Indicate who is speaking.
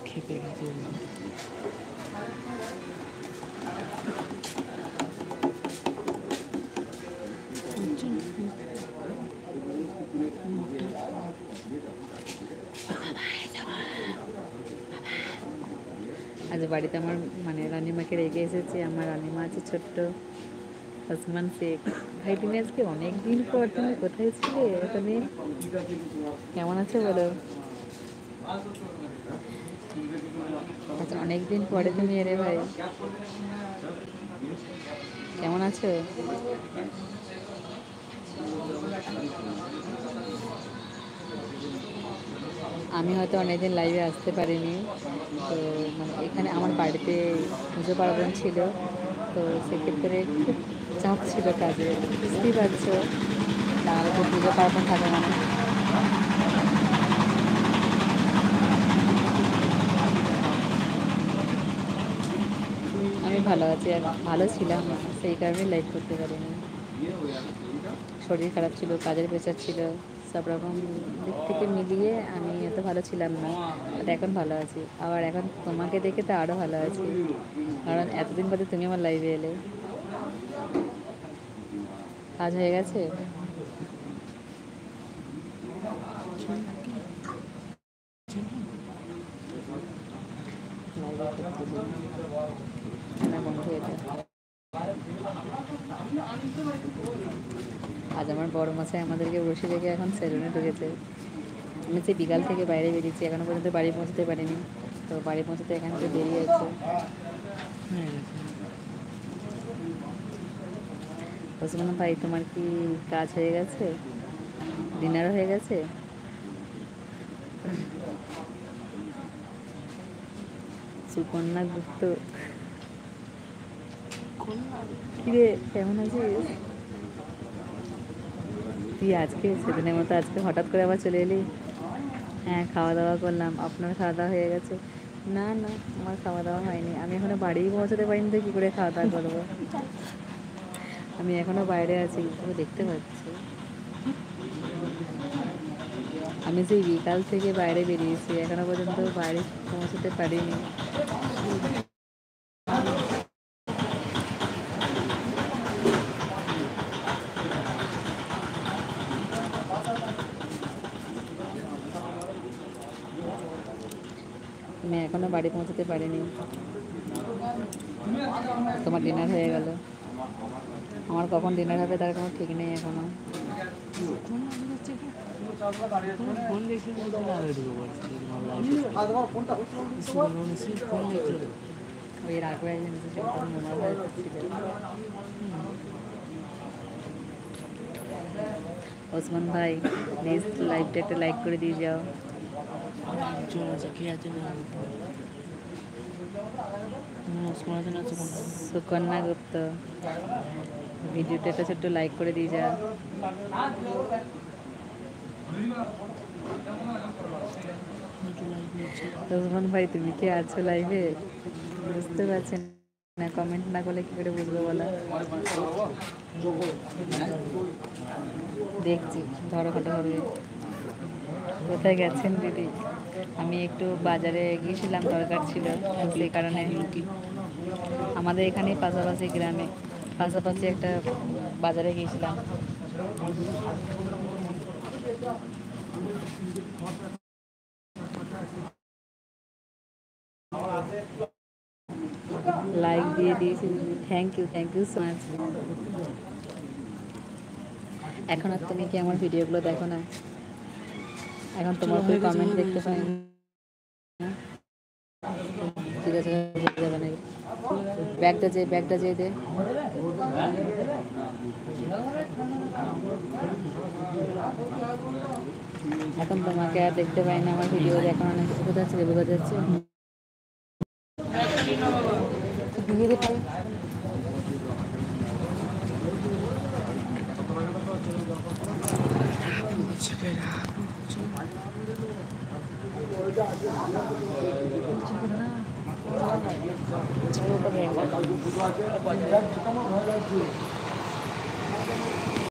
Speaker 1: খেপে গেছে। আজ বাড়িতে আমার মানে রানিমাকে রেখে এসেছি। আমার রানিমা আছে ছোট্ট, ওসমান শেখ। ভাই তুমি আজকে অনেক দিন পর, তুমি কোথায় ছিলে এতদিন? কেমন আছো বলো? আচ্ছা, অনেকদিন পরে তুমি এলে ভাই, কেমন আছো? আমি হয়তো অনেকদিন লাইভে আসতে পারিনি, তো মানে এখানে আমার বাড়িতে পুজো পার্বণ ছিল, তো সেক্ষেত্রে খুব চাপ ছিল কাজে, বুঝতেই পারছো, তাহলে তো পুজো পার্বণ থাকে মানে। আমি ভালো আছি, আর ভালো ছিলাম না, সেই কারণে লাইভ করতে পারিনি। শরীর খারাপ ছিল, কাজের প্রেশার ছিল, সব রকম দিক থেকে মিলিয়ে আমি এত ভালো ছিলাম না। বাট এখন ভালো আছি, আবার এখন তোমাকে দেখে তো আরও ভালো আছি, কারণ এতদিন বাদে তুমি আমার লাইভে এলে। কাজ হয়ে গেছে? না বন্ধু, এটা আজ আমার বড় মশাই আমাদেরকে বসে রেখে এখন সেলুনে ঢুকেছে। আমি সেই বিকাল থেকে বাইরে বেরিয়েছি, এখনো পর্যন্ত বাড়ি পৌঁছতে পারিনি, তো বাড়ি পৌঁছতে এখান থেকে বেরিয়ে আছে। ওসমান ভাই, তোমার কি কাজ হয়ে গেছে? ডিনার হয়ে গেছে? সুকন্যা গুপ্ত, কিরে কেমন আছিস? তুই আজকে সেদিনের মতো আজকে হঠাৎ করে আবার চলে এলি? হ্যাঁ, খাওয়া দাওয়া করলাম। আপনার খাওয়া দাওয়া হয়ে গেছে? না না, আমার খাওয়া দাওয়া হয়নি, আমি এখনো বাড়িই পৌঁছাতে পারিনি, তো কী করে খাওয়া দাওয়া করবো? আমি এখনো বাইরে আছি, তুমি দেখতে পাচ্ছি। আমি সেই বিকাল থেকে বাইরে বেরিয়েছি, এখনো পর্যন্ত বাড়ি পৌঁছতে পারিনি। আমি এখনো বাড়ি পৌঁছতে পারিনি। তোমার ডিনার হয়ে গেল, আমার কখন ডিনার হবে তার কোনো ঠিক নেই এখনো। ফোন দেখে ওই এর আগে একজন ওসমান ভাই, প্লিজ লাইভটা একটা লাইক করে দিয়ে যাও। সুকন্যা গুপ্ত, ভিডিওটা একটা ছোট্ট লাইক করে দিয়ে যা। ওসমান ভাই, তুমি কি আছো লাইভে? বুঝতে পারছেন না, কমেন্ট না করলে কী করে বুঝবো বলা। দেখছি, ধরো ফটো হবে। কোথায় গেছেন দিদি? আমি একটু বাজারে গিয়েছিলাম, দরকার ছিল, সেই কারণে। আমাদের এখানেই পাশাপাশি গ্রামে, পাশাপাশি একটা বাজারে গিয়েছিলাম। লাইক দিয়ে দিয়েছি, থ্যাংক ইউ সো মাচ। এখন আর তুমি কি আমার ভিডিওগুলো দেখো না? এখন তোমার কোনো কমেন্ট দেখতে পাই না? ঠিক আছে, যাবে নাকি? ব্যাগটা যেয়ে দে। এখন তোমাকে আর দেখতে পাই না, আমার ভিডিও এখন অনেক কিছু বোঝা যাচ্ছে। দিয়ে দে পাই। পুরোটা ভেঙে গেল।